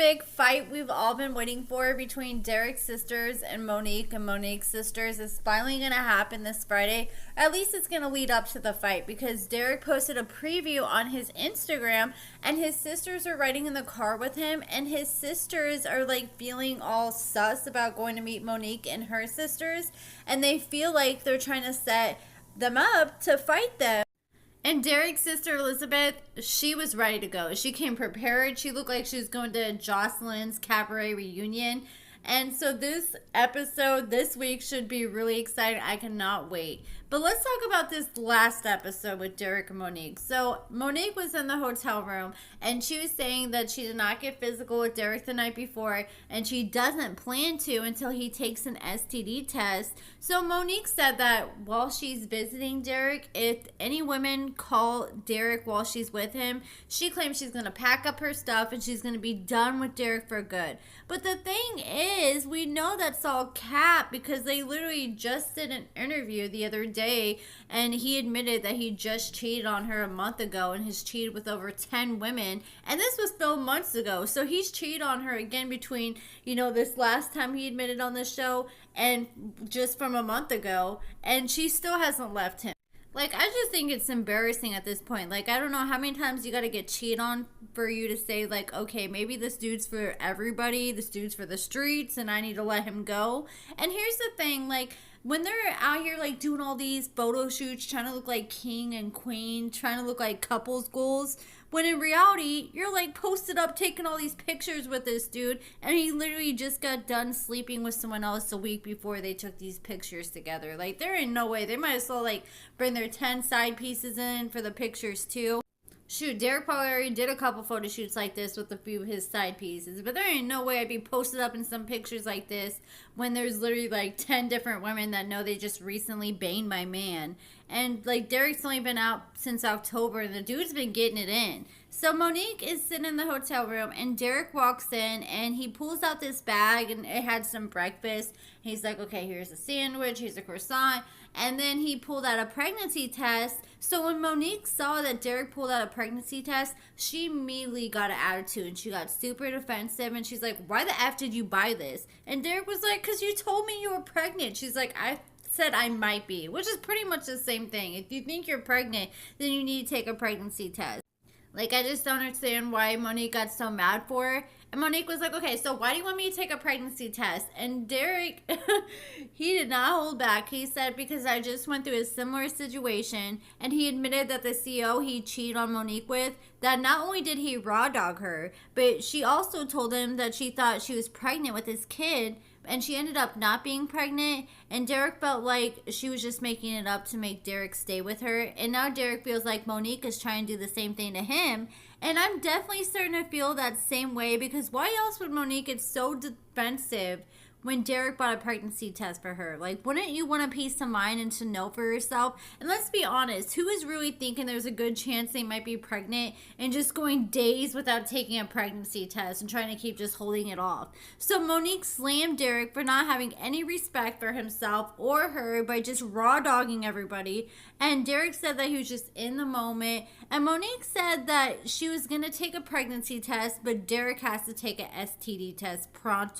big fight we've all been waiting for between Derek's sisters and Monique's sisters is finally going to happen this Friday. At least it's going to lead up to the fight because Derek posted a preview on his Instagram and his sisters are riding in the car with him and his sisters are like feeling all sus about going to meet Monique and her sisters, and they feel like they're trying to set them up to fight them. And Derek's sister Elizabeth, she was ready to go. She came prepared. She looked like she was going to Jocelyn's cabaret reunion. And so this episode this week should be really exciting. I cannot wait. But let's talk about this last episode with Derek and Monique. So Monique was in the hotel room and she was saying that she did not get physical with Derek the night before and she doesn't plan to until he takes an STD test. So Monique said that while she's visiting Derek, if any women call Derek while she's with him, she claims she's going to pack up her stuff and she's going to be done with Derek for good. But the thing is, we know that's all cap because they literally just did an interview the other day and he admitted that he just cheated on her a month ago and has cheated with over 10 women, and this was filmed months ago. So he's cheated on her again between, this last time he admitted on the show and just from a month ago, and she still hasn't left him. Like, I just think it's embarrassing at this point. Like, I don't know how many times you got to get cheated on for you to say, like, okay, maybe this dude's for everybody, this dude's for the streets, and I need to let him go. And here's the thing, like, when they're out here, like, doing all these photo shoots, trying to look like king and queen, trying to look like couples goals, when in reality, you're, like, posted up taking all these pictures with this dude, and he literally just got done sleeping with someone else a week before they took these pictures together. Like, there ain't no way. They might as well, like, bring their 10 side pieces in for the pictures, too. Shoot, Derek probably already did a couple photo shoots like this with a few of his side pieces. But there ain't no way I'd be posted up in some pictures like this when there's literally like 10 different women that know they just recently banged my man. And like Derek's only been out since October and the dude's been getting it in. So Monique is sitting in the hotel room and Derek walks in and he pulls out this bag and it had some breakfast. He's like, okay, here's a sandwich, here's a croissant. And then he pulled out a pregnancy test. So when Monique saw that Derek pulled out a pregnancy test, she immediately got an attitude and she got super defensive and she's like, why the F did you buy this? And Derek was like, because you told me you were pregnant. She's like, I said I might be, which is pretty much the same thing. If you think you're pregnant, then you need to take a pregnancy test. Like, I just don't understand why Monique got so mad for her. And Monique was like, okay, so why do you want me to take a pregnancy test? And Derek, he did not hold back. He said, because I just went through a similar situation. And he admitted that the CEO he cheated on Monique with, that not only did he raw dog her, but she also told him that she thought she was pregnant with his kid. And she ended up not being pregnant. And Derek felt like she was just making it up to make Derek stay with her. And now Derek feels like Monique is trying to do the same thing to him. And I'm definitely starting to feel that same way. Because why else would Monique get so defensive when Derek bought a pregnancy test for her? Like, wouldn't you want a peace of mind and to know for yourself? And let's be honest, who is really thinking there's a good chance they might be pregnant and just going days without taking a pregnancy test and trying to keep just holding it off? So Monique slammed Derek for not having any respect for himself or her by just raw dogging everybody. And Derek said that he was just in the moment. And Monique said that she was going to take a pregnancy test, but Derek has to take an STD test pronto.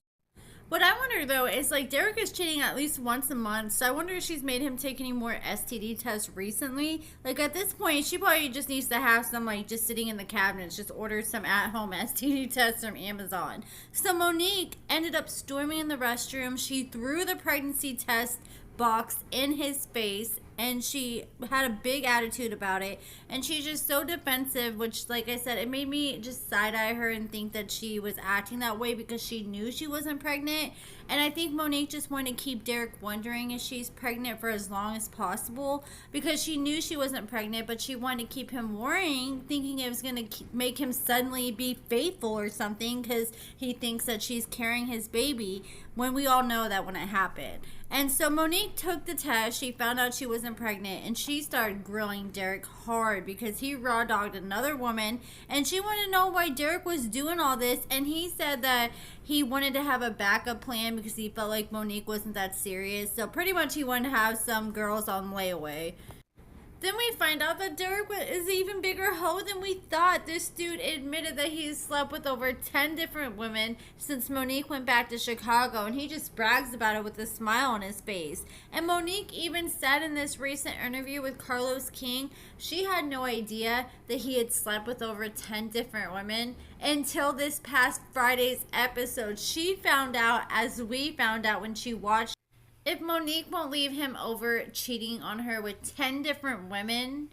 What I wonder, though, is, like, Derek is cheating at least once a month, so I wonder if she's made him take any more STD tests recently. Like, at this point, she probably just needs to have some, like, just sitting in the cabinets, just order some at-home STD tests from Amazon. So Monique ended up storming in the restroom. She threw the pregnancy test box in his face, and she had a big attitude about it, and she's just so defensive, which, like I said, it made me just side-eye her and think that she was acting that way because she knew she wasn't pregnant. And I think Monique just wanted to keep Derek wondering if she's pregnant for as long as possible because she knew she wasn't pregnant, but she wanted to keep him worrying, thinking it was going to make him suddenly be faithful or something because he thinks that she's carrying his baby, when we all know that wouldn't happen. And so Monique took the test. She found out she wasn't pregnant, and she started grilling Derek hard because he raw dogged another woman, and she wanted to know why Derek was doing all this. And he said that he wanted to have a backup plan because he felt like Monique wasn't that serious. So pretty much he wanted to have some girls on layaway. Then we find out that Derek is an even bigger hoe than we thought. This dude admitted that he's slept with over 10 different women since Monique went back to Chicago, and he just brags about it with a smile on his face. And Monique even said in this recent interview with Carlos King, she had no idea that he had slept with over 10 different women until this past Friday's episode. She found out, as we found out when she watched. If Monique won't leave him over cheating on her with 10 different women,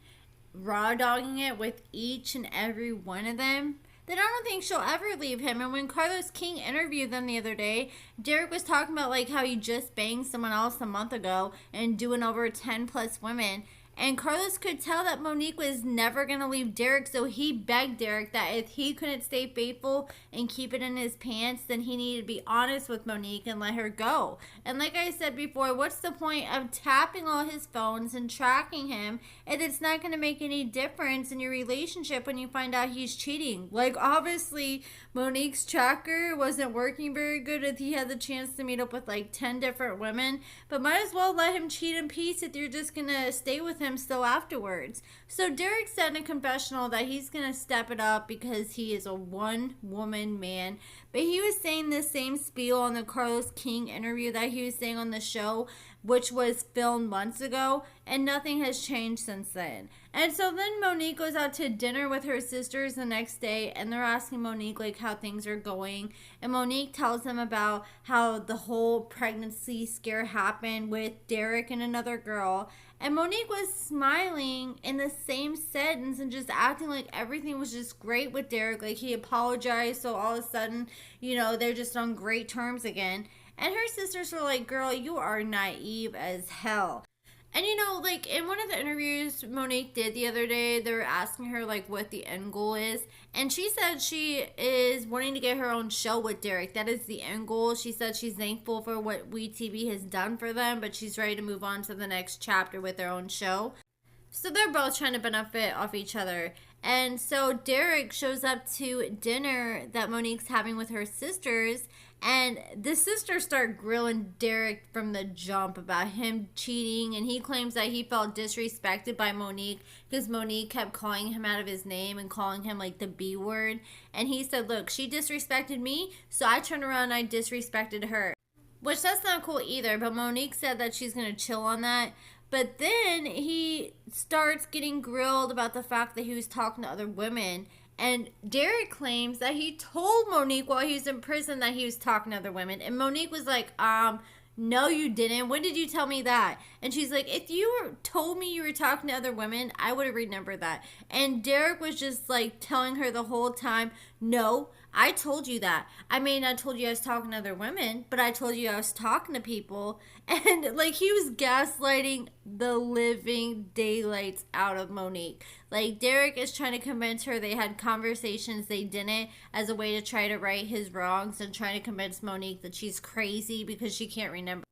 raw dogging it with each and every one of them, then I don't think she'll ever leave him. And when Carlos King interviewed them the other day, Derek was talking about like how he just banged someone else a month ago and doing over 10 plus women. And Carlos could tell that Monique was never going to leave Derek, so he begged Derek that if he couldn't stay faithful and keep it in his pants, then he needed to be honest with Monique and let her go. And like I said before, what's the point of tapping all his phones and tracking him if it's not going to make any difference in your relationship when you find out he's cheating? Like, obviously, Monique's tracker wasn't working very good if he had the chance to meet up with like 10 different women, but might as well let him cheat in peace if you're just going to stay with him still afterwards. So Derek said in a confessional that he's gonna step it up because he is a one-woman man, but he was saying the same spiel on the Carlos King interview that he was saying on the show, which was filmed months ago, and nothing has changed since then. And so then Monique goes out to dinner with her sisters the next day, and they're asking Monique like how things are going, and Monique tells them about how the whole pregnancy scare happened with Derek and another girl. And Monique was smiling in the same sentence and just acting like everything was just great with Derek. Like he apologized, so all of a sudden, you know, they're just on great terms again. And her sisters were like, girl, you are naive as hell. And you know, like in one of the interviews Monique did the other day, they were asking her like what the end goal is. And she said she is wanting to get her own show with Derek. That is the end goal. She said she's thankful for what WeTV has done for them, but she's ready to move on to the next chapter with their own show. So they're both trying to benefit off each other. And so Derek shows up to dinner that Monique's having with her sisters, and the sisters start grilling Derek from the jump about him cheating, and he claims that he felt disrespected by Monique because Monique kept calling him out of his name and calling him like the B word. And he said, look, she disrespected me, so I turned around and I disrespected her. Which that's not cool either, but Monique said that she's going to chill on that. But then he starts getting grilled about the fact that he was talking to other women. And Derek claims that he told Monique while he was in prison that he was talking to other women. And Monique was like, no, you didn't. When did you tell me that? And she's like, if you told me you were talking to other women, I would have remembered that. And Derek was just like telling her the whole time, no, I told you that. I may not told you I was talking to other women, but I told you I was talking to people. And like he was gaslighting the living daylights out of Monique. Like Derek is trying to convince her they had conversations they didn't as a way to try to right his wrongs and trying to convince Monique that she's crazy because she can't remember.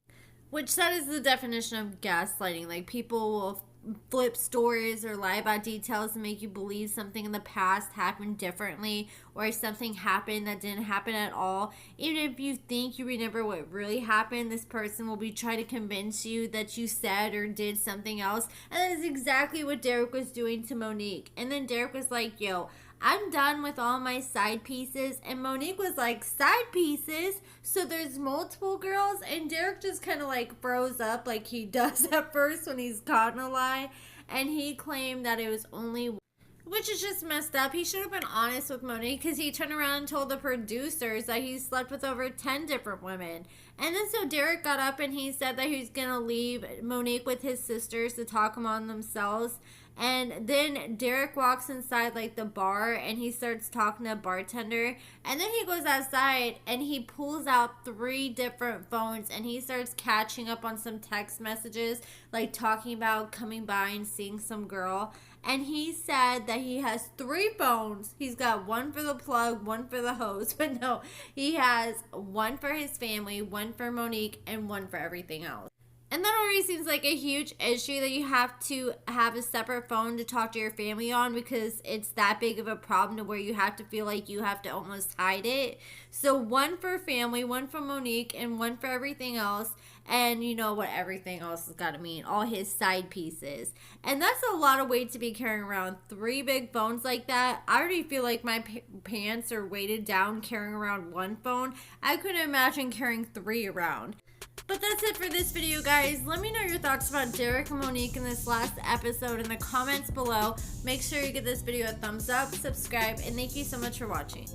Which that is the definition of gaslighting. Like people will flip stories or lie about details to make you believe something in the past happened differently, or something happened that didn't happen at all. Even if you think you remember what really happened, this person will be trying to convince you that you said or did something else. And that is exactly what Derek was doing to Monique. And then Derek was like, yo, I'm done with all my side pieces. And Monique was like, side pieces? So there's multiple girls? And Derek just kind of like froze up like he does at first when he's caught in a lie. And he claimed that it was only one. Which is just messed up. He should have been honest with Monique because he turned around and told the producers that he slept with over 10 different women. And then so Derek got up and he said that he was going to leave Monique with his sisters to talk among themselves. And then Derek walks inside like the bar and he starts talking to a bartender. And then he goes outside and he pulls out 3 different phones and he starts catching up on some text messages, like talking about coming by and seeing some girl. And he said that he has 3 phones. He's got one for the plug, one for the host. But no, he has one for his family, one for Monique, and one for everything else. And that already seems like a huge issue that you have to have a separate phone to talk to your family on because it's that big of a problem to where you have to feel like you have to almost hide it. So one for family, one for Monique, and one for everything else. and you know what everything else has got to mean, all his side pieces. And that's a lot of weight to be carrying around 3 big phones like that. I already feel like my pants are weighted down carrying around 1 phone. I couldn't imagine carrying 3 around. But that's it for this video, guys. Let me know your thoughts about Derek and Monique in this last episode in the comments below. Make sure you give this video a thumbs up, subscribe, and thank you so much for watching.